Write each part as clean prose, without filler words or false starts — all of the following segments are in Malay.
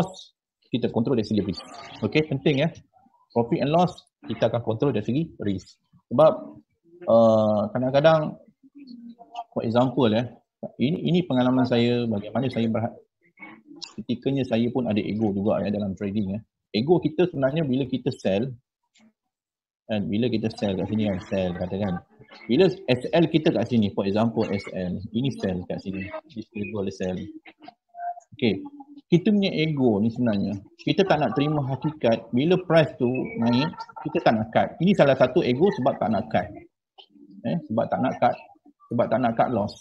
loss, kita kontrol dari segi risk. Okay, penting ya. Profit and loss, kita akan kontrol dari segi risk. Sebab kadang-kadang, for example ini pengalaman saya, bagaimana saya ketikanya saya pun ada ego juga dalam trading. Ego kita sebenarnya bila kita sell, dan bila kita sell kat sini sell katakan. Bila SL kita kat sini, for example SL, ini sell kat sini, this level sell. Okay, kita punya ego ni sebenarnya, kita tak nak terima hakikat bila price tu naik, kita tak nak cut. Ini salah satu ego sebab tak nak cut. Sebab tak nak cut loss.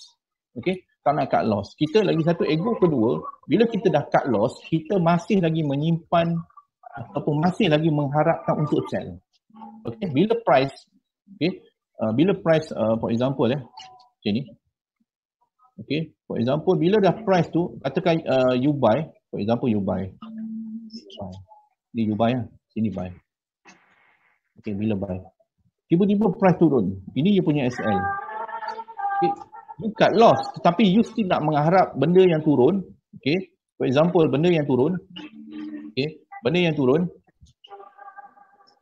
Okay, tak nak cut loss. Kita lagi satu ego kedua, bila kita dah cut loss, kita masih lagi menyimpan ataupun masih lagi mengharapkan untuk sell. Okay, bila price, for example macam ni. Okay, for example bila dah price tu, katakan you buy, for example you buy. Ni you buy sini buy. Okay, bila buy. Tiba-tiba price turun. Ini you punya SL. Okay, you cut loss, tetapi you still nak mengharap benda yang turun. Okay, for example benda yang turun. Okay, benda yang turun.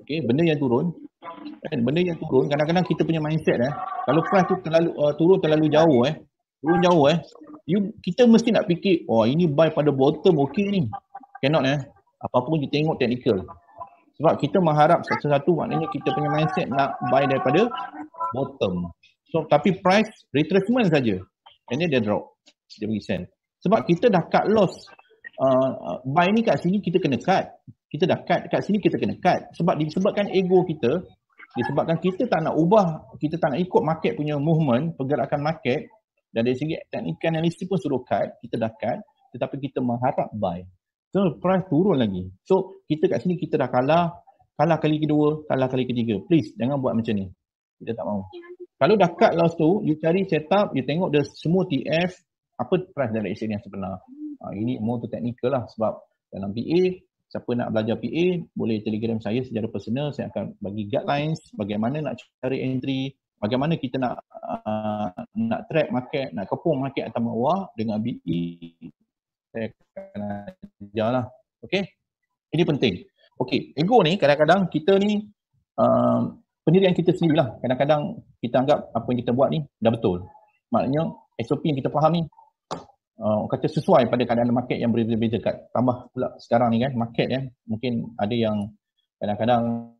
Benda yang turun, kadang-kadang kita punya mindset kalau price tu turun terlalu jauh kita mesti nak fikir, ini buy pada bottom, okey ni. Cannot apa-apa pun kita tengok technical. Sebab kita mengharap satu-satu, maknanya kita punya mindset nak buy daripada bottom. So tapi price retracement saja, and then dia drop, dia pergi sell. Sebab kita dah cut loss. Buy ni kat sini kita kena cut. Kita dah cut kat sini, kita kena cut. Sebab disebabkan ego kita, disebabkan kita tak nak ubah, kita tak nak ikut market punya movement, pergerakan market, dan dari segi technical analysis pun suruh cut, kita dah cut, tetapi kita mengharap buy. So price turun lagi. So kita kat sini kita dah kalah kali kedua, kalah kali ketiga. Please jangan buat macam ni. Kita tak mahu. Kalau dah cut loss tu, you cari setup, you tengok the semua TF, apa price direction yang sebenar. Ini more to technical lah, sebab dalam PA, siapa nak belajar PA, boleh telegram saya secara personal, saya akan bagi guidelines, bagaimana nak cari entry, bagaimana kita nak track market, nak kepung market atas bawah dengan BE, saya akan ajar lah. Okay, ini penting. Okay, ego ni kadang-kadang kita ni, pendirian kita sendirilah, kadang-kadang kita anggap apa yang kita buat ni dah betul. Maknanya SOP yang kita faham ni, kata sesuai pada keadaan market yang berbeza-beza. Tambah pula sekarang ni market mungkin ada yang kadang-kadang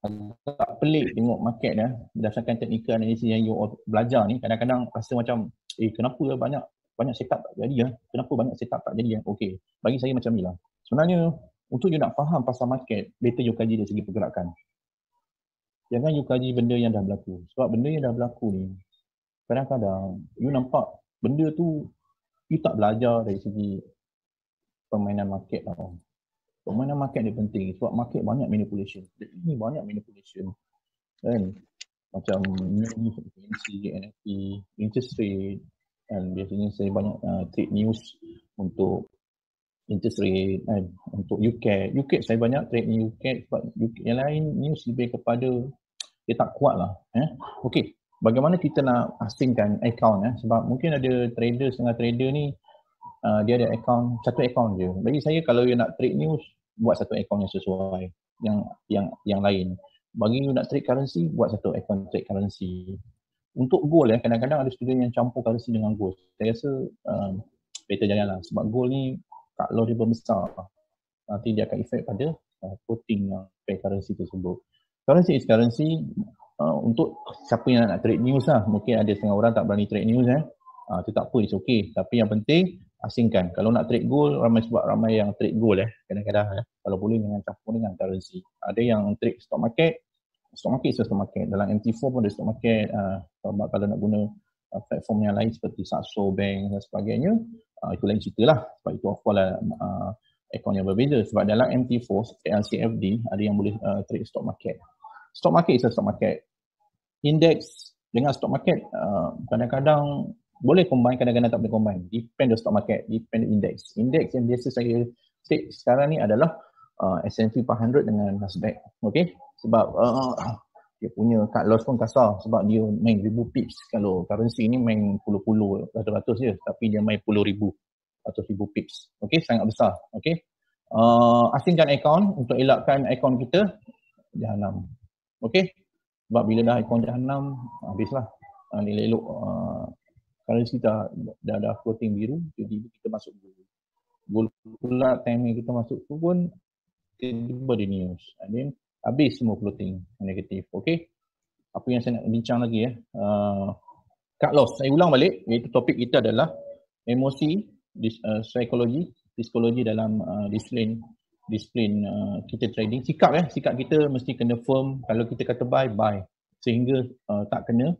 agak pelik tengok market berdasarkan technical analysis yang you belajar ni, kadang-kadang rasa macam kenapa banyak setup tak jadi kenapa banyak setup tak jadi Okey, bagi saya macam ni lah. Sebenarnya untuk you nak faham pasal market, better you kaji dari segi pergerakan. Jangan you kaji benda yang dah berlaku. Sebab benda yang dah berlaku ni, kadang-kadang you nampak benda tu you tak belajar dari segi permainan market lah. Permainan market ni penting sebab market banyak manipulation. Ini banyak manipulation kan. Macam news, NFT, interest rate, dan biasanya saya banyak trade news untuk interest rate kan, untuk UCAD saya banyak trade UCAD sebab yang lain news lebih kepada dia tak kuat lah. Okey, bagaimana kita nak asingkan account sebab mungkin ada setengah trader ni dia ada satu account je. Bagi saya kalau you nak trade news, buat satu account yang sesuai, yang lain. Bagi you nak trade currency, buat satu account trade currency. Untuk gold kadang-kadang ada student yang campur currency dengan gold. Saya rasa better janganlah sebab gold ni kalau dia besar, nanti dia akan efek pada quoting yang pair currency tersebut. Currency is currency. Untuk siapa yang nak trade news lah, mungkin ada setengah orang tak berani trade news itu tak apa, it's okay. Tapi yang penting asingkan. Kalau nak trade gold, ramai yang trade gold kadang-kadang kalau boleh dengan campur dengan currency. Ada yang trade stock market is stock market. Dalam MT4 pun ada stock market. Kalau nak guna platform yang lain seperti Saxo Bank dan sebagainya, itu lain cerita lah. Sebab itu offer lah account yang berbeza. Sebab dalam MT4 LCFD ada yang boleh trade stock market. Stock market is a stock market. Index dengan stock market kadang-kadang boleh combine, kadang-kadang tak boleh combine. Depend the stock market, depend the index. Index yang biasa saya take sekarang ni adalah S&P 500 dengan Nasdaq. Okay? Sebab dia punya cut loss pun kasar sebab dia main 1000 pips. Kalau currency ni main puluh-puluh, ratus-ratus je, tapi dia main 10,000. 100,000 pips. Okey, sangat besar. Okey. Asingkan akaun untuk elakkan akaun kita jahanam. Okey. Sebab bila dah akaun jahanam, habislah. Nilai elok currency dah floating biru, jadi kita masuk gold pula time kita masuk tu pun tiba-tiba di news. And then habis semua floating negatif. Okey. Apa yang saya nak bincang lagi cut loss. Saya ulang balik, iaitu topik kita adalah emosi, psikologi dalam disiplin kita trading. Sikap kita mesti kena firm. Kalau kita kata buy, sehingga tak kena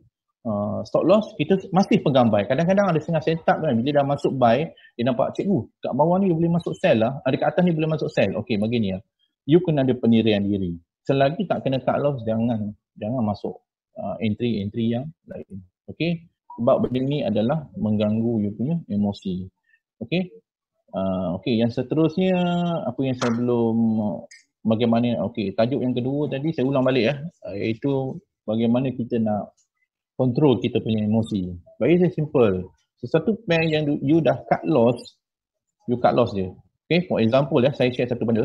stop loss, kita masih pegang buy. Kadang-kadang ada setengah setup kan, bila dah masuk buy, dia nampak cikgu kat bawah ni boleh masuk sell lah, dekat atas ni boleh masuk sell. Okey, begini ya. You kena ada pendirian diri. Selagi tak kena cut loss, jangan masuk entry yang lain. Okey, sebab benda ni adalah mengganggu you punya emosi. Okey. Okey, yang seterusnya apa yang saya belum bagaimana, okey, tajuk yang kedua tadi saya ulang balik iaitu bagaimana kita nak control kita punya emosi. Very simple. Sesuatu pair yang you dah cut loss, you cut loss je. Okay, for example saya share satu benda.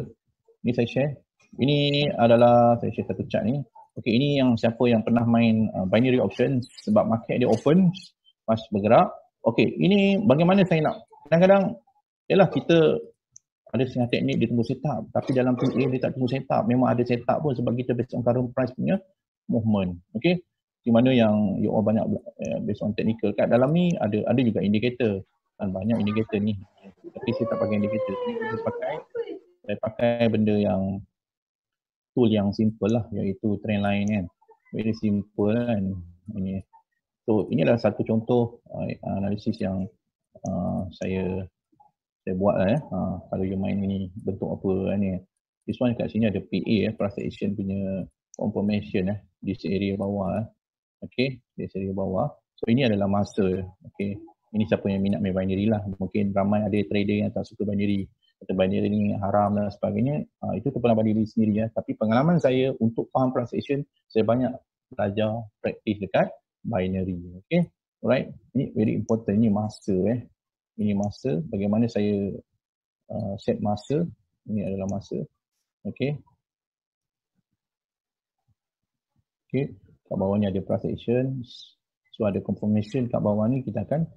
Ni saya share. Ini adalah saya share satu chart ni. Okay, ini yang siapa yang pernah main binary option, sebab market dia open, pas bergerak. Okay, ini bagaimana saya nak, kadang-kadang yalah kita ada setengah teknik dia tunggu setup, tapi dalam PA dia tak tunggu setup. Memang ada setup pun sebab kita based on current price punya movement. Okay, di mana yang you all banyak based on technical. Kat dalam ni ada juga indikator, dan banyak indikator ni, tapi saya tak pakai indikator. Saya pakai benda yang tool yang simple lah, iaitu trend line kan. Very simple kan ini. So ini adalah satu contoh analisis yang saya buat lah kalau you main ini bentuk apa ni. This one kat sini ada PA price action punya confirmation di area bawah okey, di area bawah. So ini adalah masa. Okey, ini siapa yang minat main binary lah. Mungkin ramai ada trader yang tak suka binary, kata binary ni haram dan sebagainya. Itu terpulang pada diri sendiri tapi pengalaman saya untuk faham price action, saya banyak belajar praktis dekat binary. Okey, alright, ini very important. Ini masa ini masa, bagaimana saya set masa. Ini adalah masa. Okey. Okey, kat bawah ni ada price action. So ada confirmation kat bawah ni, kita akan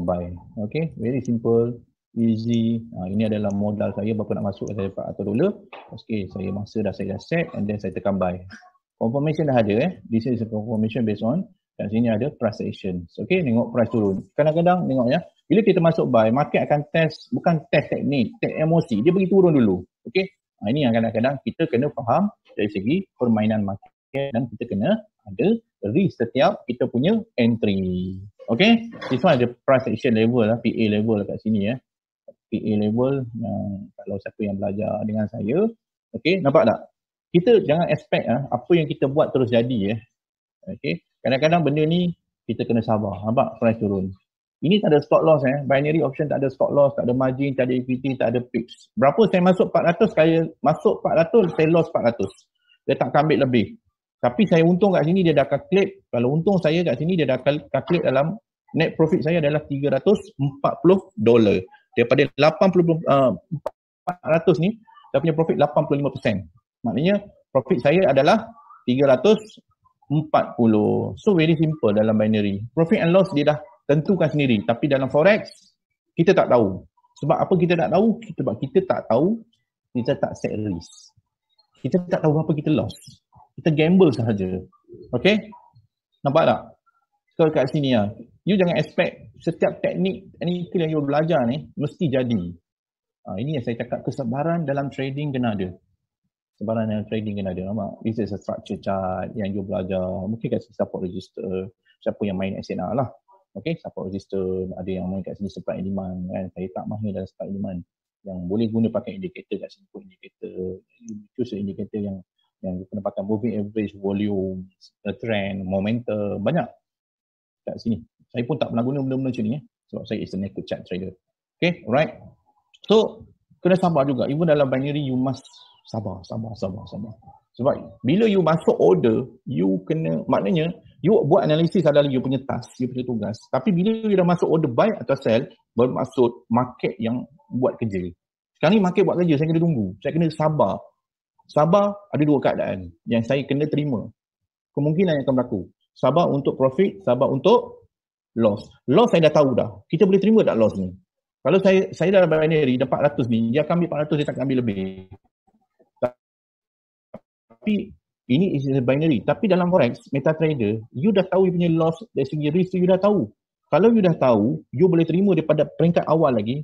buy. Okey, very simple, easy. Ini adalah modal saya berapa nak masuk, saya dapat $400. Okey, saya masa saya dah set and then saya tekan buy. Confirmation dah ada This is a confirmation based on, kat sini ada price action. Okey, tengok price turun. Kadang-kadang tengok bila kita masuk buy, market akan test, bukan test teknik, test emosi. Dia bagi turun dulu. Okey. Ini yang kadang-kadang kita kena faham dari segi permainan market, dan kita kena ada risk setiap kita punya entry. Okey. This one ada price action level PA level kat sini PA level kalau siapa yang belajar dengan saya. Okey, nampak tak? Kita jangan expect apa yang kita buat terus jadi Okey. Kadang-kadang benda ni kita kena sabar. Nampak price turun. Ini tak ada stop loss binary option tak ada stop loss, tak ada margin, tak ada equity, tak ada pips. Berapa saya masuk 400, saya masuk 400, saya loss 400. Dia tak ambil lebih. Tapi saya untung kat sini, dia dah calculate. Kalau untung saya kat sini, dia dah calculate dalam net profit saya adalah $340. Daripada 400 ni, saya punya profit 85%. Maknanya profit saya adalah 340. So very simple dalam binary. Profit and loss dia dah tentukan sendiri. Tapi dalam forex, kita tak tahu. Sebab apa kita tak tahu? Sebab kita tak tahu, kita tak set risk. Kita tak tahu apa kita loss. Kita gamble sahaja. Okay? Nampak tak? So kat sini you jangan expect setiap teknik yang you belajar ni mesti jadi. Ini yang saya cakap, kesabaran dalam trading kena ada. Kesabaran dalam trading kena ada. Nampak? This is a structure chart yang you belajar. Mungkin kat sini support register. Siapa yang main SNR lah. Okay, support resistance, ada yang main kat sini supply and demand kan. Saya tak mahir dalam supply and demand. Yang boleh guna pakai indikator kat sini pun indikator. You choose indikator yang kena pakai moving average, volume, trend, momentum, banyak kat sini. Saya pun tak pernah guna benda-benda macam ni sebab saya is a naked chart trader. Okay, alright. So, kena sabar juga. Even dalam binary, you must sabar. Sebab bila you masuk order, you kena, maknanya you buat analisis adalah you punya task, you punya tugas. Tapi bila you dah masuk order buy atau sell, bermaksud market yang buat kerja. Sekarang ni market buat kerja, saya kena tunggu. Saya kena sabar. Sabar ada dua keadaan yang saya kena terima. Kemungkinan yang akan berlaku. Sabar untuk profit, sabar untuk loss. Loss saya dah tahu dah. Kita boleh terima tak loss ni? Kalau saya dalam binary dapat 400 ni, dia akan ambil 400, dia tak akan ambil lebih. Tapi ini is a binary. Tapi dalam forex, MetaTrader, you dah tahu you punya loss dari segi risk tu, you dah tahu. Kalau you dah tahu, you boleh terima daripada peringkat awal lagi,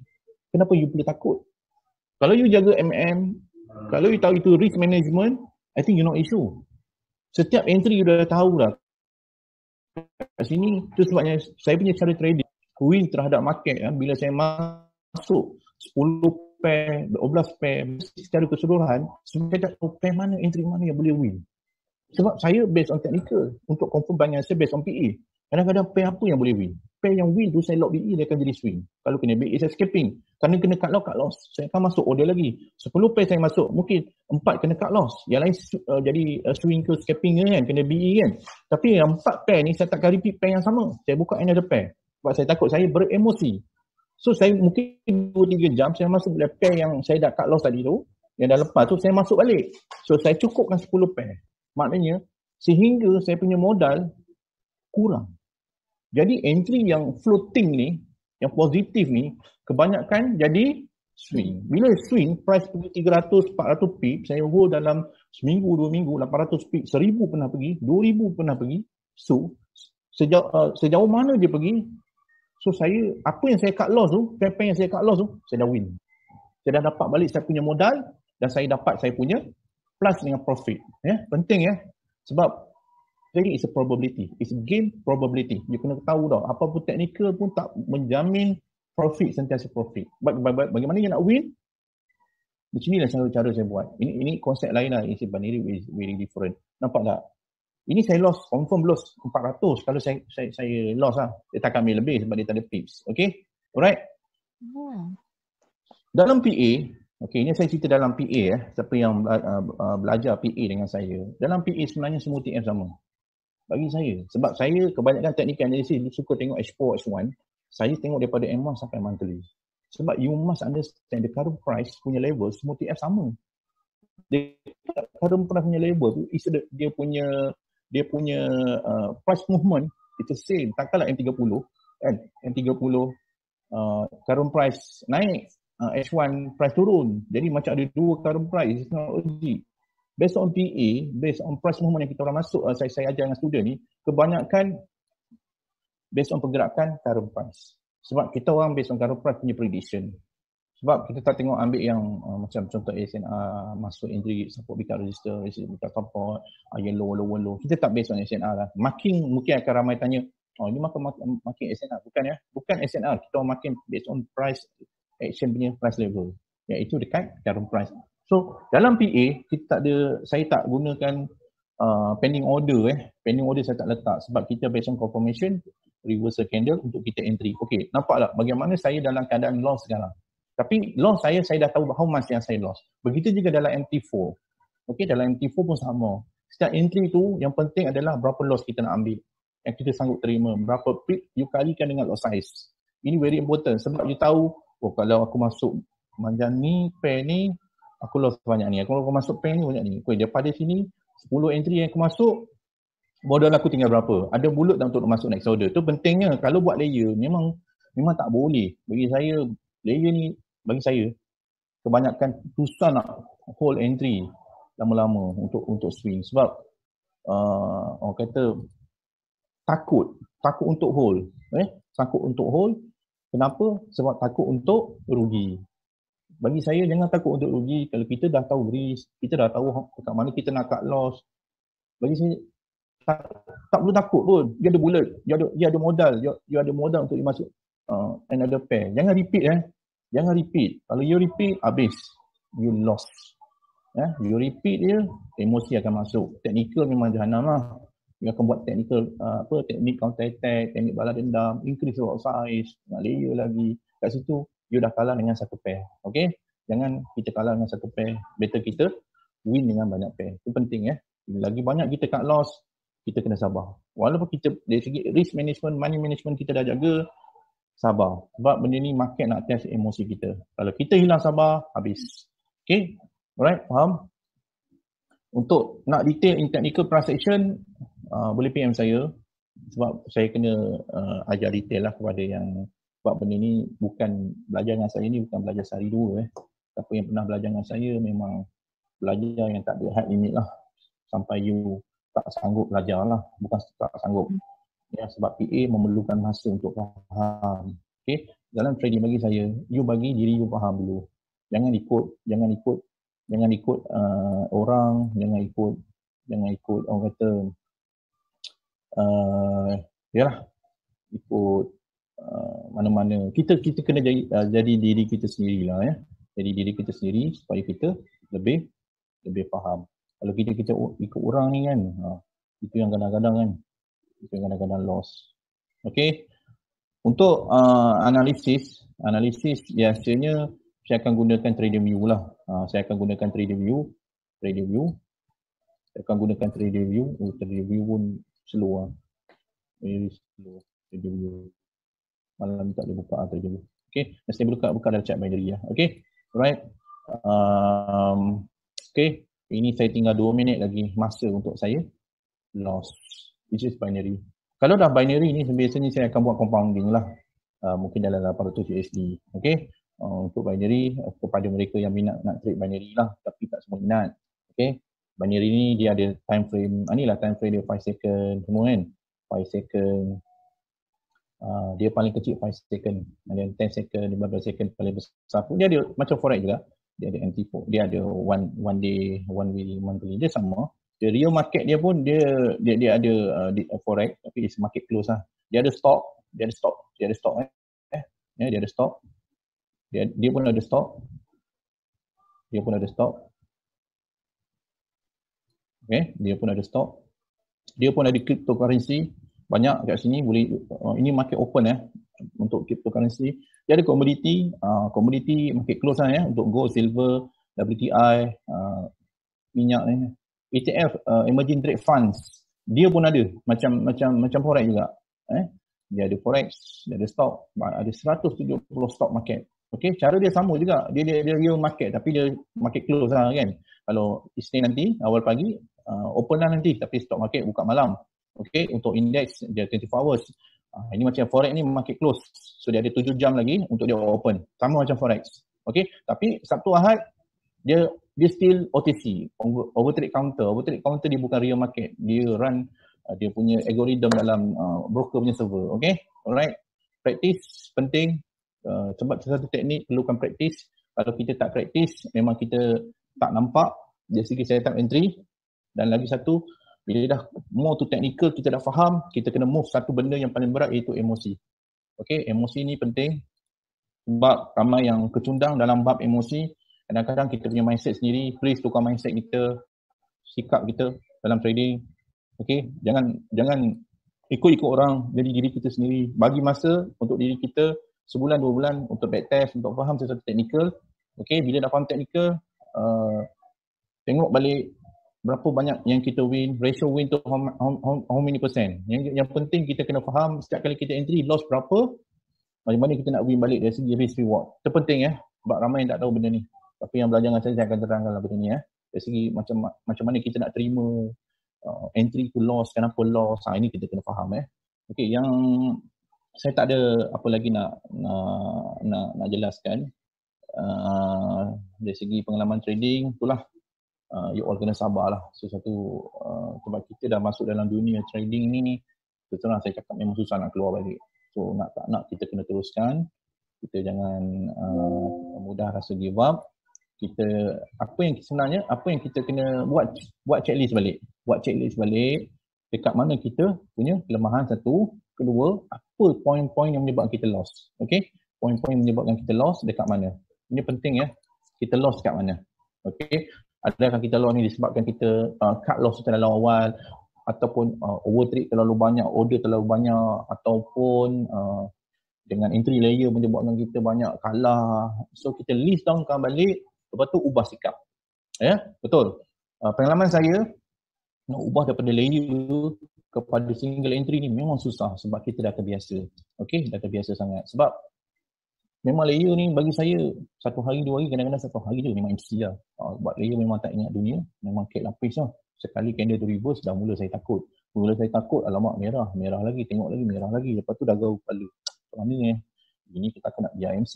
kenapa you boleh takut? Kalau you jaga kalau you tahu itu risk management, I think you no issue. Setiap entry you dah tahu dah. Kat sini, tu sebabnya saya punya cara trading, win terhadap market, bila saya masuk 10 pair, 12 pair, secara keseluruhan, saya tak tahu pair mana, entry mana yang boleh win. Sebab saya based on technical, untuk confirm banyak saya based on PE. Kadang-kadang pair apa yang boleh win? Pair yang win tu saya lock BE, dia akan jadi swing. Kalau kena BE saya skipping. Kerana kena cut loss, saya akan masuk order lagi. 10 pair saya masuk, mungkin 4 kena cut loss. Yang lain jadi swing ke skipping kan, kena BE kan. Tapi yang 4 pair ni saya takkan repeat pair yang sama. Saya buka another pair. Sebab saya takut saya beremosi. So saya mungkin 2-3 jam saya masuk bila pair yang saya dah cut loss tadi tu, yang dah lepas tu saya masuk balik. So saya cukupkan 10 pair. Maknanya sehingga saya punya modal kurang. Jadi entry yang floating ni, yang positif ni, kebanyakan jadi swing. Bila swing, price pergi 300, 400 pip, saya hold dalam seminggu, 2 minggu, 800 pip, 1000 pernah pergi, 2000 pernah pergi. So, sejauh mana dia pergi, so saya, apa yang saya cut loss tu, pair yang saya cut loss tu, saya dah win. Saya dah dapat balik saya punya modal, dan saya dapat saya punya plus dengan profit. Penting sebab jadi it's a probability. It's a game probability. You kena tahu dah. Apa pun technical pun tak menjamin profit, sentiasa profit. Bagaimana you nak win? Di sinilah cara saya buat. Ini konsep lain lah. It's binary is very different. Nampak tak? Ini saya loss. Confirm loss 400. Kalau saya loss lah. Dia tak akan ambil lebih sebab dia tak ada pips. Okay? Alright? Dalam PA, okay, ini saya cerita dalam PA siapa yang belajar PA dengan saya. Dalam PA sebenarnya semua TF sama. Bagi saya. Sebab saya kebanyakan technical analysis suka tengok H4, H1. Saya tengok daripada M1 sampai monthly. Sebab you must understand the current price punya level, semua TF sama. Current price punya level tu, dia punya price movement, it's the same. Takkanlah M30, kan? M30 current price naik, H1 price turun. Jadi macam ada dua current price, it's not logik. Based on PA, based on price movement yang kita orang masuk, saya ajar dengan student ni, kebanyakan based on pergerakan current price. Sebab kita orang based on current price punya prediction. Sebab kita tak tengok ambil yang macam contoh SNR, masuk entry, support backup resistor, backup support, yang low. Kita tak based on SNR lah. Makin mungkin akan ramai tanya, ini makin SNR. Bukan bukan SNR. Kita orang makin based on price, action punya price level. Iaitu dekat current price. So, dalam PA, saya tak gunakan pending order. Pending order saya tak letak sebab kita based on confirmation, reversal candle untuk kita entry. Okay, nampak tak bagaimana saya dalam keadaan loss sekarang. Tapi loss saya dah tahu how much yang saya loss. Begitu juga dalam MT4. Okay, dalam MT4 pun sama. Setiap entry tu, yang penting adalah berapa loss kita nak ambil. Yang kita sanggup terima. Berapa pip, you kalikan dengan loss size. Ini very important sebab you tahu, kalau aku masuk macam ni, pair ni, aku loss banyak ni. Aku masuk pair ni banyak ni. Okay, daripada sini, 10 entry yang aku masuk, modal aku tinggal berapa. Ada bulut untuk masuk next order. Tu pentingnya. Kalau buat layer, memang tak boleh. Bagi saya, layer ni, bagi saya, kebanyakan susah nak hold entry lama-lama untuk swing. Sebab, orang kata, takut untuk hold. Takut untuk hold. Kenapa? Sebab takut untuk rugi. Bagi saya, jangan takut untuk rugi. Kalau kita dah tahu risk, kita dah tahu kat mana kita nak cut loss. Bagi saya, tak perlu takut pun. Dia ada bullet, dia ada modal. Dia ada modal untuk masuk another pair. Jangan repeat. Jangan repeat. Kalau you repeat, habis. You lost. You repeat dia, emosi akan masuk. Technical memang jahanam lah. You akan buat technical, teknik counter attack, teknik balas dendam, increase lot size, nak layer lagi. Kat situ, you dah kalah dengan satu pair. Okay? Jangan kita kalah dengan satu pair. Better kita win dengan banyak pair. Itu penting ya. Lagi banyak kita cut loss, kita kena sabar. Walaupun kita dari segi risk management, money management kita dah jaga, sabar. Sebab benda ni market nak test emosi kita. Kalau kita hilang sabar, habis. Okay? Alright, faham? Untuk nak detail in technical price action, boleh PM saya. Sebab saya kena ajar detail lah kepada yang sebab benda ni bukan belajar dengan saya ni bukan belajar sehari dua. Siapa yang pernah belajar dengan saya memang belajar yang tak ada hard limit lah. Sampai you tak sanggup belajar lah. Bukan tak sanggup. Ya, sebab PA memerlukan masa untuk faham. Okay? Dalam trading bagi saya, you bagi diri you faham dulu. Jangan ikut orang, jangan ikut orang kata yalah, ikut mana-mana. Kita kena jadi diri kita sendirilah ya. Jadi diri kita sendiri supaya kita lebih faham. Kalau kita ikut orang ni kan, itu yang kadang-kadang loss. Okay. Untuk analisis biasanya saya akan gunakan TradingView lah. Saya akan gunakan TradingView. Saya akan gunakan TradingView. TradingView pun slow lah. Very slow. TradingView. Malam tak boleh buka TradingView. Okay. Mesti buka dalam chart binary lah. Okay. Alright. Okay. Ini saya tinggal 2 minit lagi masa untuk saya loss. Which is binary. Kalau dah binary ni biasanya saya akan buat compounding lah. Mungkin dalam 800 USD. Okay. Untuk binary, kepada mereka yang minat nak trade binary lah, tapi tak semua minat. Okay. Binary ni dia ada time frame, inilah time frame dia 5 second semua kan. 5 second. Dia paling kecil 5 second. Dan 10 second, 15 second paling besar pun. Dia ada macam forex juga. Dia ada anti-4, dia ada one day, one week, monthly. Dia sama. The real market dia pun dia ada forex, tapi it's market close lah. Dia ada stop ya, dia ada stop. Dia pun ada stop. Okay, dia pun ada stop. Dia pun ada cryptocurrency. Banyak kat sini boleh, ini market open untuk cryptocurrency. Dia ada commodity market close lah untuk gold, silver, WTI, minyak ni. ETF, emerging trade funds. Dia pun ada macam forex juga. Dia ada forex, dia ada stock, ada 170 stock market. Okay, cara dia sama juga. Dia real market tapi dia market close lah kan. Kalau Isnin nanti awal pagi open lah nanti, tapi stock market buka malam. Okay, untuk index dia 24 hours. Ini macam forex ni market close. So dia ada 7 jam lagi untuk dia open. Sama macam forex. Okay, tapi Sabtu Ahad dia still OTC, overtrade counter. Overtrade counter dia bukan real market. Dia run dia punya algorithm dalam broker punya server. Okay, alright. Practice penting. Sebab satu teknik perlukan praktis. Kalau kita tak praktis, memang kita tak nampak dari segi setup entry. Dan lagi satu, bila dah more to technical, kita dah faham, kita kena move satu benda yang paling berat iaitu emosi. Okay, emosi ni penting. Sebab ramai yang kecundang dalam bab emosi. Kadang-kadang kita punya mindset sendiri, please tukar mindset kita, sikap kita dalam trading. Okay, jangan ikut-ikut orang, jadi diri kita sendiri. Bagi masa untuk diri kita, sebulan, 2 bulan untuk backtest, untuk faham sesuatu technical. Okay, bila dah faham technical, tengok balik berapa banyak yang kita win, ratio win tu how many percent. Yang penting kita kena faham setiap kali kita entry, loss berapa, macam mana kita nak win balik dari segi risk reward. Itu penting sebab ramai yang tak tahu benda ni. Tapi yang belajar dengan saya akan terangkan benda ni dari segi macam mana kita nak terima entry to loss, kenapa loss, ini kita kena faham Okay, yang saya tak ada apa lagi nak jelaskan dari segi pengalaman trading. Itulah you all kena sabarlah. Sesuatu sebab kita dah masuk dalam dunia trading ni, terus saya cakap memang susah nak keluar balik. So tak nak kita kena teruskan. Kita jangan mudah rasa give up. Apa yang kita kena buat checklist balik. Buat checklist balik dekat mana kita punya kelemahan satu. Kedua, apa poin-poin yang menyebabkan kita loss. Okay? Poin-poin yang menyebabkan kita loss dekat mana. Ini penting kita loss kat mana. Okay? Adakah kita loss ni disebabkan kita cut loss terlalu awal, ataupun overtrade terlalu banyak, order terlalu banyak, ataupun dengan entry layer menyebabkan kita banyak kalah. So kita list downkan balik, lepas tu ubah sikap. Betul. Pengalaman saya nak ubah daripada layer kepada single entry ni memang susah sebab kita dah terbiasa. Okey, dah terbiasa sangat. Sebab memang layer ni bagi saya 1 hari 2 hari, kadang-kadang 1 hari je memang MC lah. Buat layer memang tak ingat dunia, memang kek lapis lah. Sekali candle tu reverse dah mula saya takut. Mula saya takut, alamak merah lagi, tengok lagi merah lagi. Lepas tu dah gaul kepala. Mana ini kita akan nak BIMC.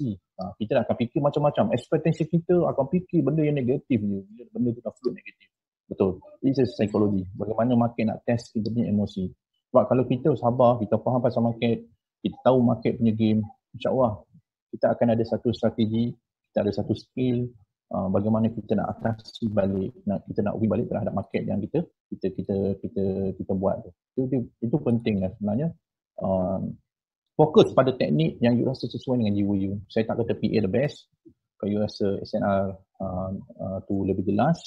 Kita akan fikir macam-macam. Ekspektasi kita akan fikir benda yang negatif je. Benda tu dah full negatif. Betul. It's a psychology. Bagaimana market nak test kita punya emosi. Sebab kalau kita sabar, kita faham pasal market, kita tahu market punya game, insyaAllah kita akan ada satu strategi, kita ada satu skill, bagaimana kita nak atasi balik, kita nak win balik terhadap market yang kita buat tu. Itu penting lah sebenarnya. Fokus pada teknik yang you rasa sesuai dengan jiwa you. Saya tak kata PA the best. Kalau you rasa SNR tu lebih jelas,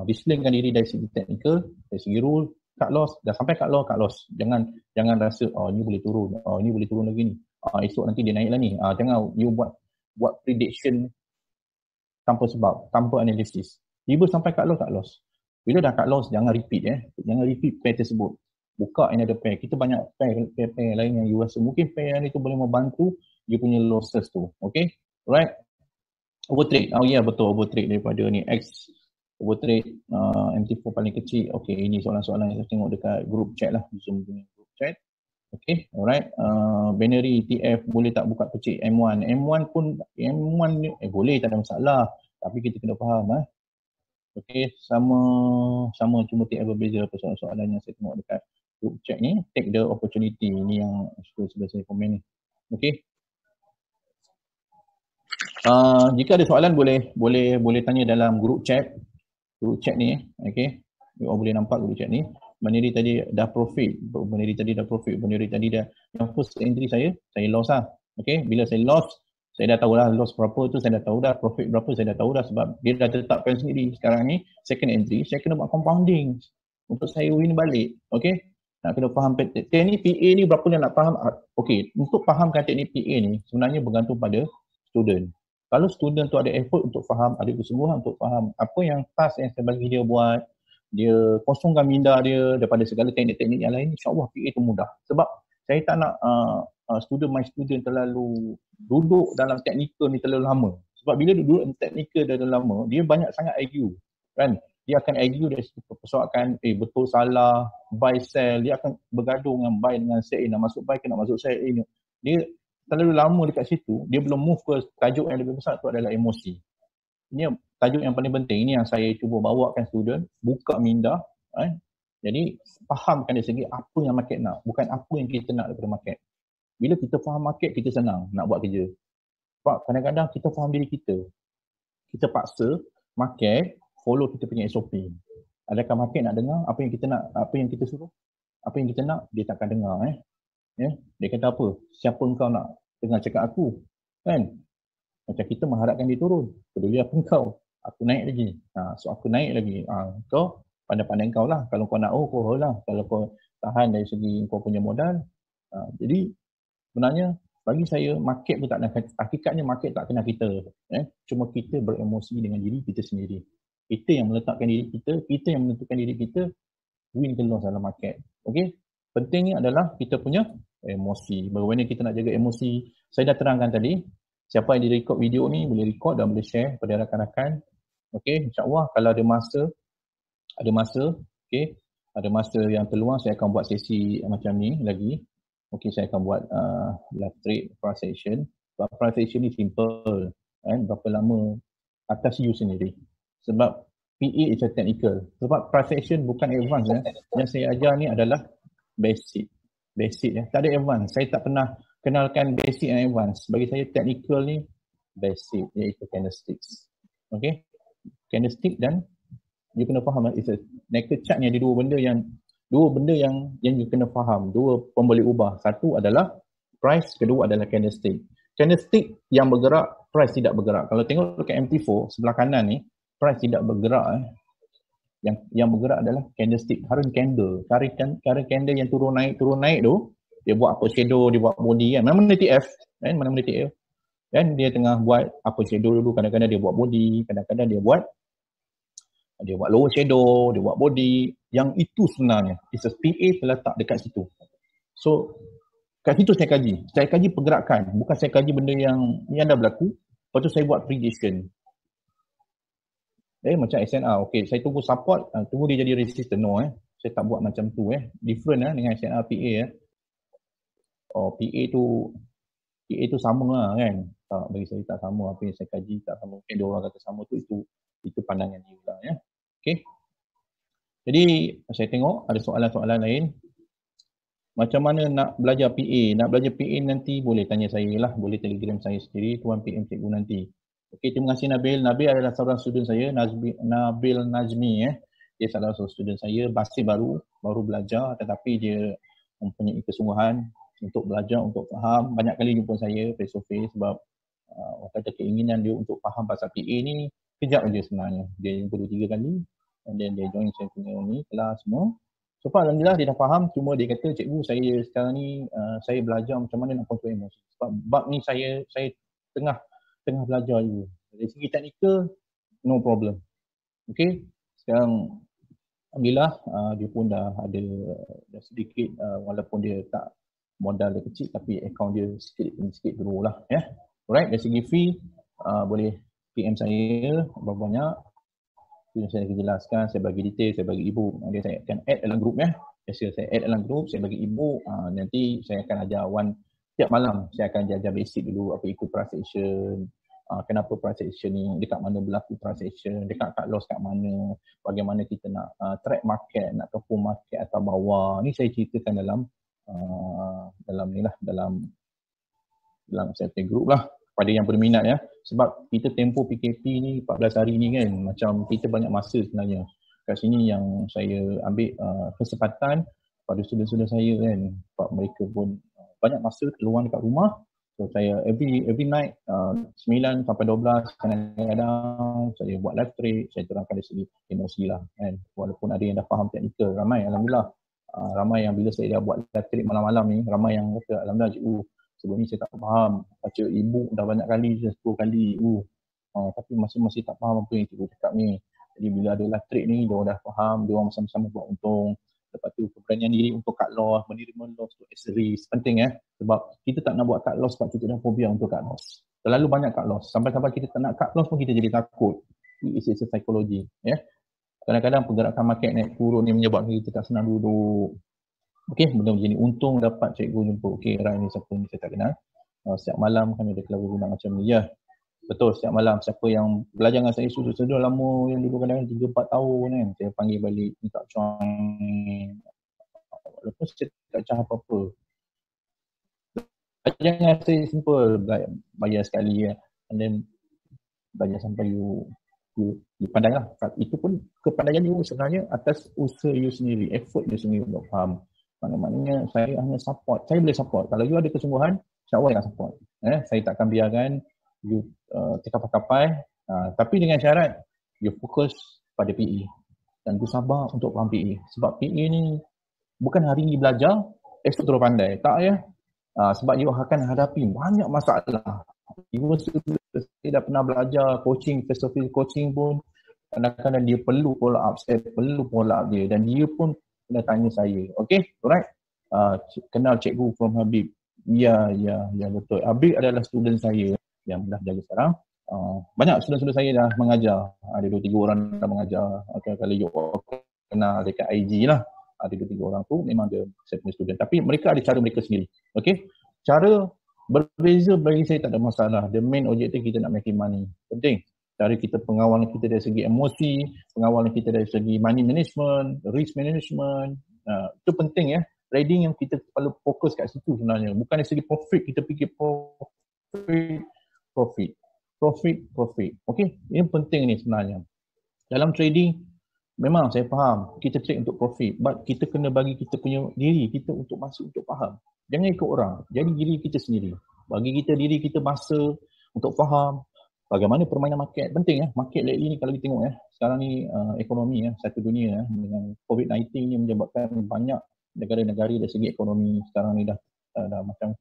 disciplinkan diri dari segi teknikal, dari segi rule, cut loss, dah sampai cut loss. Jangan rasa ni boleh turun, ni boleh turun lagi ni. Esok nanti dia naik lah ni. Jangan you buat prediction tanpa sebab, tanpa analisis. Tiba sampai cut loss. Bila dah cut loss, jangan repeat Jangan repeat pair tersebut. Buka another pair. Kita banyak pair lain yang you rasa mungkin pair yang itu boleh membantu you punya losses tu. Okay? Right? Overtrade. Betul, overtrade daripada ni X. Overtrade MT4 paling kecil. Okay, ini soalan-soalan yang saya tengok dekat group chat lah. Zoom punya group chat. Okay, alright. Binary ETF boleh tak buka pecik M1? M1 ni boleh, tak ada masalah. Tapi kita kena faham. Okay, sama cuma tiap berbeza soalan-soalan yang saya tengok dekat group chat ni. Take the opportunity. Ini yang sebelah saya komen ni. Okay. Jika ada soalan boleh tanya dalam group chat ni. Okay. You all boleh nampak group chat ni. Binary tadi dah profit. Binary tadi dah yang first entry saya loss lah. Okay. Bila saya loss, saya dah tahu lah loss berapa tu, saya dah tahu dah profit berapa, saya dah tahu dah sebab dia dah tetapkan sendiri. Sekarang ni second entry, saya kena buat compounding untuk saya win balik. Okay. Nak kena faham teknik PA ni berapa dia nak faham. Okay. Untuk fahamkan teknik PA ni sebenarnya bergantung pada student. Kalau student tu ada effort untuk faham, ada kesungguhan untuk faham apa yang task yang saya bagi dia buat, dia kosongkan minda dia daripada segala teknik-teknik yang lain, insyaAllah PA tu mudah. Sebab saya tak nak my student terlalu duduk dalam teknikal ni terlalu lama. Sebab bila dia duduk dalam teknikal terlalu lama, dia banyak sangat argue. Kan? Dia akan argue dari segi persoalan betul salah, buy sell, dia akan bergaduh dengan buy dengan sell, nak masuk buy ke nak masuk sell. Dia terlalu lama dekat situ, dia belum move ke tajuk yang lebih besar, tu adalah emosi. Ini tajuk yang paling penting, ini yang saya cuba bawakan student, buka minda. Jadi fahamkan dari segi apa yang market nak, bukan apa yang kita nak daripada market. Bila kita faham market, kita senang nak buat kerja. Sebab kadang-kadang kita faham diri kita. Kita paksa market follow kita punya SOP. Adakah market nak dengar apa yang kita nak, apa yang kita suruh? Apa yang kita nak, dia takkan dengar. Dia kata apa? Siapa engkau nak dengar cakap aku? Kan? Macam kita mengharapkan dia turun. Peduli apa engkau? Aku naik lagi. So aku naik lagi. Kau pandai-pandai kau lah. Kalau kau nak, kau lah. Kalau kau tahan dari segi kau punya modal. Jadi sebenarnya bagi saya market pun tak nak, hakikatnya market tak kenal kita. Cuma kita beremosi dengan diri kita sendiri. Kita yang meletakkan diri kita yang menentukan diri kita win ke loss dalam market. Okay? Pentingnya adalah kita punya emosi. Bagaimana kita nak jaga emosi. Saya dah terangkan tadi. Siapa yang direkod video ni boleh record dan boleh share kepada rakan-rakan. Okay, insyaAllah kalau ada masa, okay, ada masa yang terluang saya akan buat sesi macam ni lagi. Okay, saya akan buat live trade price action. Price action ni simple. Berapa lama atas you sendiri. Sebab PA is a technical. Sebab price action bukan advance. Yang saya ajar ni adalah basic. Tak ada advance. Saya tak pernah kenalkan basic and advance. Bagi saya technical ni basic, iaitu candlesticks. Okay, candlestick dan you kena faham it's a naked chart ni ada dua benda yang you kena faham, dua pemboleh ubah. Satu adalah price, kedua adalah candlestick. Candlestick yang bergerak, price tidak bergerak. Kalau tengok dekat MT4 sebelah kanan ni, price tidak bergerak. Yang bergerak adalah candlestick, current candle yang turun naik tu, dia buat apa shadow, dia buat body kan. Mana-mana ETF, kan dia tengah buat apa shadow dulu, kadang-kadang dia buat body, kadang-kadang dia buat Dia buat lower shadow, dia buat body. Yang itu sebenarnya, it's a PA terletak dekat situ. So, kat situ saya kaji. Saya kaji pergerakan. Bukan saya kaji benda yang dah berlaku. Lepas tu saya buat prediction. Macam SNR. Okay, saya tunggu support. Tunggu dia jadi resistant. No, saya tak buat macam tu. Different dengan SNR PA. PA tu sama lah kan. Tak, bagi saya tak sama. Apa yang saya kaji tak sama. Mungkin dia orang kata sama tu, itu pandangan dia lah. Okay. Jadi, saya tengok ada soalan-soalan lain. Macam mana nak belajar PA? Nak belajar PA nanti boleh tanya saya lah. Boleh telegram saya sendiri, Tuan PM Cikgu nanti. Okey, terima kasih Nabil. Nabil adalah seorang student saya, Nabil Najmi. Dia salah seorang student saya, masih baru belajar, tetapi dia mempunyai kesungguhan untuk belajar, untuk faham. Banyak kali jumpa saya face to face sebab orang kata keinginan dia untuk faham pasal PA ni kejap je sebenarnya. Dia jumpa 2-3 kali and then dia join saya punya ni kelas semua. So far alhamdulillah dia dah faham, cuma dia kata cikgu saya sekarang ni saya belajar macam mana nak kontrol emosi. Sebab bab ni saya tengah belajar juga. Dari segi teknikal no problem. Okey. Sekarang alhamdulillah dia pun dah ada dah sedikit walaupun dia tak modal dia kecil tapi akaun dia sikit grow lah ya. Alright, dari segi fee boleh PM saya berapa banyak. Saya akan jelaskan, saya bagi detail, saya bagi ebook. Nanti saya akan add dalam group ya. Saya add dalam group, saya bagi ebook. Nanti saya akan ajar tiap malam saya akan ajar basic dulu apa ikut price action. Kenapa price action ni, dekat mana berlaku price action, dekat cut loss kat mana, bagaimana kita nak track market, nak perform market atau bawah. Ni saya ceritakan dalam setting group lah pada yang berminat ya. Sebab kita tempoh PKP ni 14 hari ni kan, macam kita banyak masa sebenarnya. Kat sini yang saya ambil kesempatan pada student-student saya kan, sebab mereka pun banyak masa keluar dekat rumah. So saya every night 9 sampai 12 kadang-kadang saya buat live trade, saya terangkan dari segi emosi lah kan. Walaupun ada yang dah faham teknikal, ramai alhamdulillah. Ramai yang bila saya dah buat live trade malam-malam ni, ramai yang kata alhamdulillah cikgu, sebelum ni saya tak faham, baca ebook dah banyak kali, 10 kali, tapi masih tak faham apa yang cikgu cakap ni. Jadi bila ada live trade ni, dia orang dah faham, dia orang sama-sama buat untung. Lepas tu keberanian diri untuk cut loss, menerima loss tu as a risk, penting sebab kita tak nak buat cut loss sebab kita dah fobia untuk cut loss. Terlalu banyak cut loss, sampai-sampai kita tak nak cut loss pun kita jadi takut. It's a psychology Kadang-kadang pergerakan market naik turun ni menyebabkan kita tak senang duduk. Okey, benda macam ni. Untung dapat cikgu jumpa. Okey, Rai ni siapa ni saya tak kenal. Setiap malam kami ada kelabur guna macam ni. Ya, betul. Setiap malam siapa yang belajar dengan saya sudah lama, yang dulu kadang-kadang 3-4 tahun kan, saya panggil balik, minta join. Walaupun saya tak cakap apa-apa. Jangan saya simple, bayar sekali and then bayar sampai you pandang lah. Itu pun kepandangan you sebenarnya atas usaha you sendiri, effort you sendiri untuk faham. Maknanya saya hanya support. Saya boleh support. Kalau you ada kesungguhan, insyaAllah saya akan support. Saya takkan biarkan you terkapai-kapai. Tapi dengan syarat, you fokus pada PE. Dan you sabar untuk faham PE. Sebab PE ni bukan hari ni belajar, esok terus pandai. Tak sebab you akan hadapi banyak masalah. Saya dah pernah belajar coaching, face-to-face coaching pun kadang-kadang dia perlu follow up, saya perlu follow up dia dan dia pun kena tanya saya. Okay, alright. Kenal cikgu from Habib. Ya betul. Habib adalah student saya yang dah jaga sekarang. Banyak student-student saya dah mengajar. Ada 2-3 orang dah mengajar. Okay, kalau you kenal dekat IG lah, ada 2-3 orang tu memang dia saya punya student. Tapi mereka ada cara mereka sendiri. Okay, cara berbeza bagi saya tak ada masalah. The main objective kita nak making money. Penting. Cara kita pengawalan kita dari segi emosi, pengawalan kita dari segi money management, risk management. Itu penting Trading yang kita perlu fokus kat situ sebenarnya. Bukan dari segi profit, kita fikir profit. Okay? Ini penting ni sebenarnya. Dalam trading, memang saya faham kita trade untuk profit. But kita kena bagi kita punya diri kita untuk masuk untuk faham. Jangan ikut orang. Jadi diri kita sendiri. Bagi kita diri kita masa untuk faham bagaimana permainan market. Penting market lately ni kalau kita tengok sekarang ni ekonomi satu dunia dengan COVID-19 ni menyebabkan banyak negara-negara dari segi ekonomi sekarang ni dah macam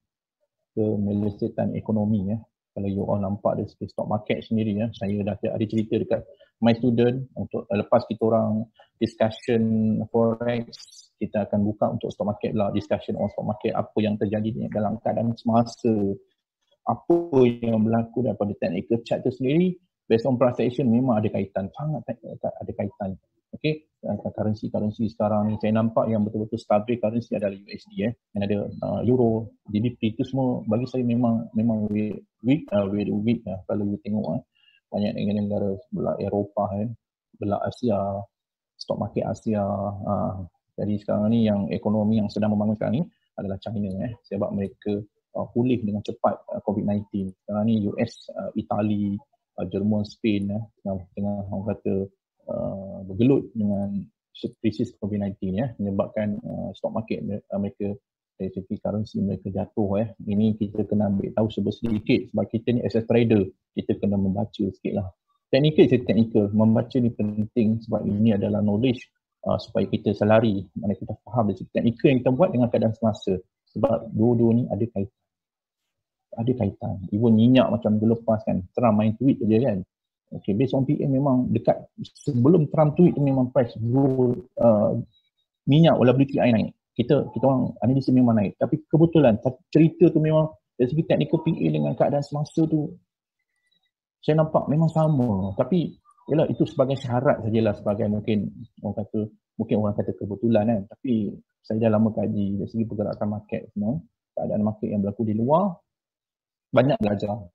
kemelesetan ekonomi Kalau you all nampak dari segi stock market sendiri saya dah ada cerita dekat my student, untuk lepas kita orang discussion forex, kita akan buka untuk stock market lah, discussion on stock market, apa yang terjadi dalam keadaan semasa, apa yang berlaku daripada technical chart tu sendiri. Based on price action memang ada kaitan, sangat ada kaitan. Okay, currency sekarang ni saya nampak yang betul-betul stabil currency adalah USD, yang ada euro, GBP tu semua bagi saya memang weak kalau you tengok banyak negara belah Eropah belah Asia, stock market Asia. Jadi sekarang ni yang ekonomi yang sedang membangun sekarang ni adalah China, sebab mereka pulih dengan cepat COVID-19. Sekarang ni US, Itali, Jerman, Spain tengah orang kata bergelut dengan krisis COVID-19 menyebabkan stock market mereka dari segi currency mereka jatuh. Ini kita kena ambil tahu sedikit sebab kita ni as a trader kita kena membaca sikit lah. Technical, membaca ni penting sebab ini adalah knowledge supaya kita selari, mana kita faham dari segi technical yang kita buat dengan keadaan semasa, sebab dua-dua ni ada kaitan. Even minyak macam minggu lepas kan, Trump main tweet je kan. Okay, based on PM memang dekat sebelum Trump tweet tu memang price minyak WTI naik. Kita orang analisis memang naik. Tapi kebetulan cerita tu memang dari segi technical PA dengan keadaan semasa tu saya nampak memang sama. Tapi yalah, itu sebagai syarat sajalah, sebagai mungkin orang kata kebetulan kan. Tapi saya dah lama kaji dari segi pergerakan market semua, keadaan market yang berlaku di luar. Banyak belajar.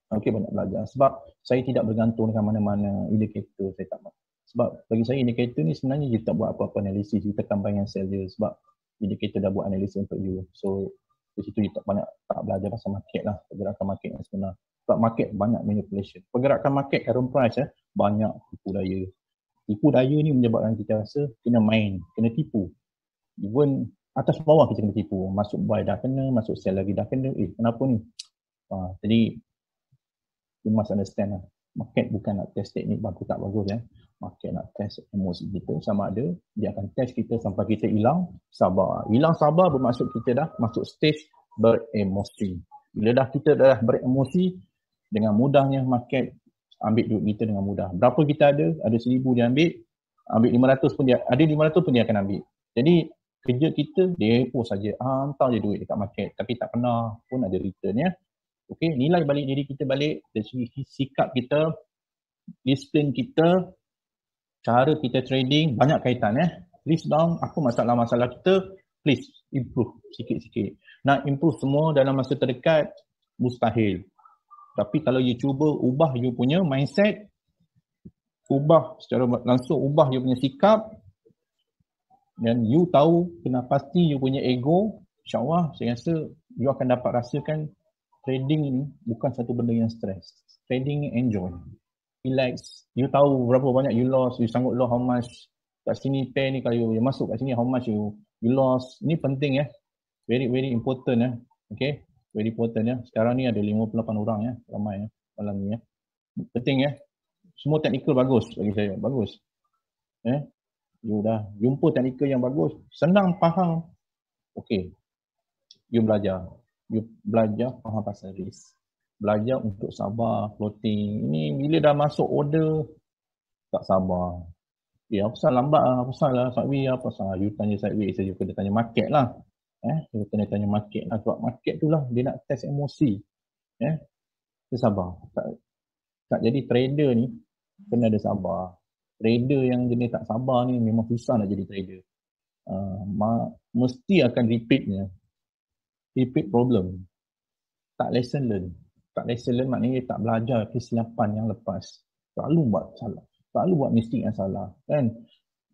Sebab saya tidak bergantung dengan mana-mana indikator. Saya tak. Sebab bagi saya indikator ni sebenarnya kita tak buat apa-apa analisis, kita tekan buy and sell je, sebab indikator dah buat analisis untuk you. So di situ kita tak belajar pasal market lah, pergerakan market yang sebenar. Sebab market banyak manipulation. Pergerakan market current price banyak tipu daya. Tipu daya ni menyebabkan kita rasa kena main, kena tipu. Even atas bawah kita kena tipu. Masuk buy dah kena, masuk sell lagi dah kena. Kenapa ni? Jadi you must understand lah. Market bukan nak test teknik bagus tak bagus Market nak test emosi kita, sama ada dia akan test kita sampai kita hilang sabar. Hilang sabar bermaksud kita dah masuk stage beremosi. Bila kita dah beremosi, dengan mudahnya market ambil duit kita dengan mudah. Berapa kita ada 1,000 dia ambil 500 pun dia ada, 500 pun dia akan ambil. Jadi kerja kita depo saja, hantar je duit dekat market, tapi tak pernah pun ada return Okey, nilai balik diri kita balik dari segi sikap kita, disiplin kita, cara kita trading, banyak kaitan List down apa masalah-masalah kita, please improve sikit-sikit. Nak improve semua dalam masa terdekat mustahil. Tapi kalau you cuba ubah you punya mindset, ubah secara langsung, ubah you punya sikap, dan you tahu kena pasti you punya ego, insyaAllah saya rasa you akan dapat rasakan trading ni bukan satu benda yang stres. Trading ni enjoy, relax. You tahu berapa banyak you lost, you sanggup loss how much. Kat sini pair ni kalau you masuk kat sini how much you lost. Ini penting very very important Okay, very important Sekarang ni ada 58 orang ramai malam ni Penting semua technical bagus bagi saya, bagus. You dah jumpa technical yang bagus, senang faham. Okay, you belajar faham pasal risk, belajar untuk sabar floating. Ini bila dah masuk order tak sabar. Apa pasal lambat apa pasal sideways, apa pasal you tanya sideways saja, kena tanya market lah. You kena tanya market lah, sebab market tu lah dia nak test emosi. Dia sabar. Tak jadi trader ni kena ada sabar. Trader yang jenis tak sabar ni memang susah nak jadi trader. Mesti akan repeat problem. Tak lesson learn maknanya tak belajar kesilapan yang lepas. Selalu buat salah, selalu buat mistake yang salah kan.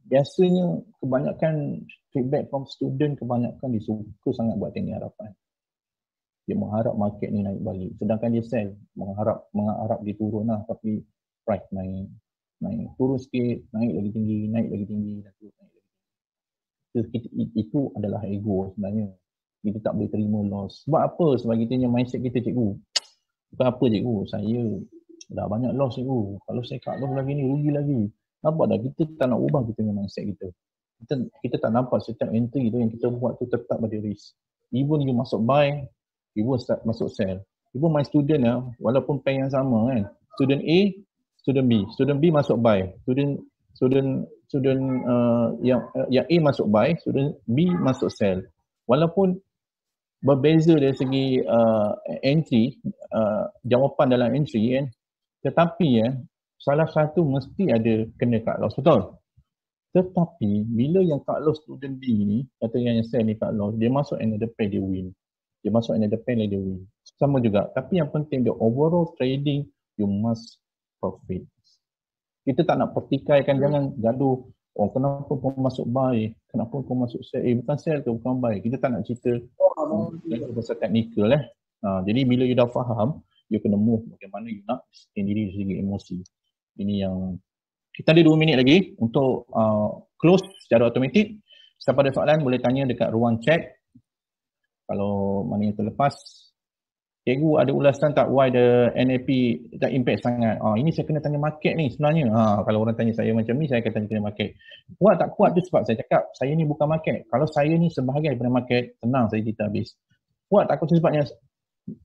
Biasanya kebanyakan feedback from student, kebanyakan dia suka sangat buat teknik harapan. Dia mengharap market ni naik balik, sedangkan dia sell mengharap dia turun lah, tapi price naik, turun sikit, naik lagi tinggi, dan turun naik lagi. Itu adalah ego sebenarnya. Kita tak boleh terima loss. Sebab apa? Sebab kita punya mindset kita, cikgu. Bukan apa cikgu, saya dah banyak loss cikgu. Kalau saya cut loss lagi ni, rugi lagi. Nampak dah, kita tak nak ubah kita punya mindset kita. Kita tak nampak setiap entry tu yang kita buat tu tetap ada risk. Even you masuk buy, you start masuk sell. Even my student walaupun pair yang sama kan. Student A, student B. Student B masuk buy. Student yang A masuk buy, student B masuk sell. Walaupun berbeza dari segi entry, jawapan dalam entry kan, tetapi salah satu mesti ada kena cut loss, betul? Tetapi bila yang cut loss student B ni, atau yang sell ni cut loss, dia masuk another pair, dia win. Dia masuk another pair, dia win. Sama juga. Tapi yang penting, the overall trading, you must profit. Kita tak nak pertikaikan, jangan gaduh. Oh, kenapa kau masuk buy? Kenapa kau masuk sell? Bukan sell ke, bukan buy. Kita tak nak cerita pasal teknikal. Jadi bila you dah faham, you kena move bagaimana you nak sustain diri dari segi emosi. Ini yang kita ada 2 minit lagi untuk close secara automatik. Siapa ada soalan boleh tanya dekat ruang chat. Kalau mana yang terlepas, cikgu ada ulasan tak why the NAP tak impact sangat? Ini saya kena tanya market ni sebenarnya. Kalau orang tanya saya macam ni, saya akan tanya market. Kuat tak kuat tu sebab saya cakap saya ni bukan market. Kalau saya ni sebahagian daripada market, tenang saya cerita habis. Kuat tak kuat tu sebabnya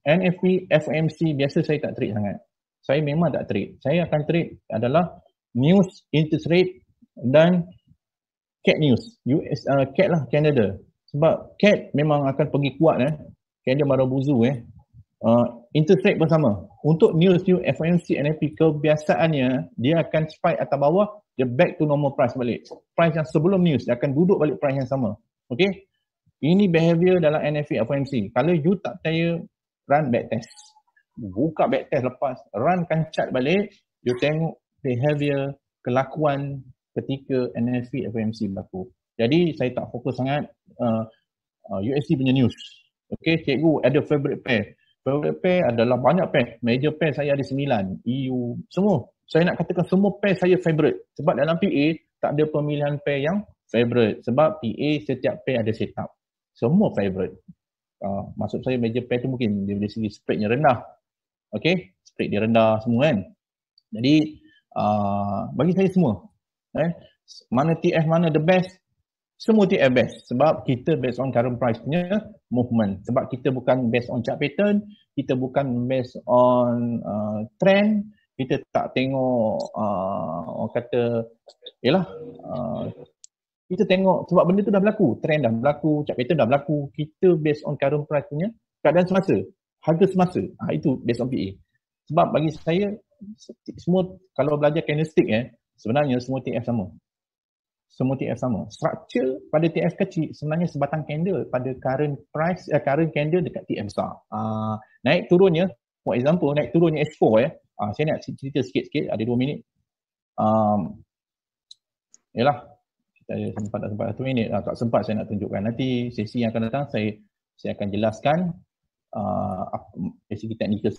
NFP, FOMC biasa saya tak trade sangat. Saya memang tak trade. Saya akan trade adalah news, interest rate dan CAD news. CAD lah, Canada. Sebab CAD memang akan pergi kuat Canada Marubozu interest rate bersama. Untuk news FOMC, NFP, kebiasaannya dia akan spike atas bawah, dia back to normal price balik. Price yang sebelum news, dia akan duduk balik price yang sama. Okay? Ini behavior dalam NFP, FOMC. Kalau you tak percaya, run back test. Buka back test lepas, runkan chart balik, you tengok behavior, kelakuan ketika NFP, FOMC berlaku. Jadi saya tak fokus sangat USD punya news. Okay, cikgu ada favorite pair. Favorite pair adalah banyak pair. Major pair saya ada 9. EU, semua. Saya nak katakan semua pair saya favorite. Sebab dalam PA, tak ada pemilihan pair yang favorite. Sebab PA setiap pair ada setup. Semua favorite. Maksud saya major pair tu mungkin dari segi spreadnya rendah. Okay, spread dia rendah semua kan. Jadi, bagi saya semua. Mana TF mana the best? Semua TF best. Sebab kita based on current price punya movement. Sebab kita bukan based on chart pattern, kita bukan based on trend, kita tak tengok orang kata kita tengok sebab benda tu dah berlaku, trend dah berlaku, chart pattern dah berlaku, kita based on current price punya keadaan semasa, harga semasa. Itu based on PA. Sebab bagi saya semua kalau belajar candlestick sebenarnya semua TF sama. Semua TF sama. Structure pada TF kecil sebenarnya sebatang candle pada current price, current candle dekat TF besar. Naik turunnya, for example, naik turunnya S4 saya nak cerita sikit-sikit, ada 2 minit. Kita ada sempat 1 minit. Tak sempat saya nak tunjukkan. Nanti sesi yang akan datang saya akan jelaskan dari segi teknikal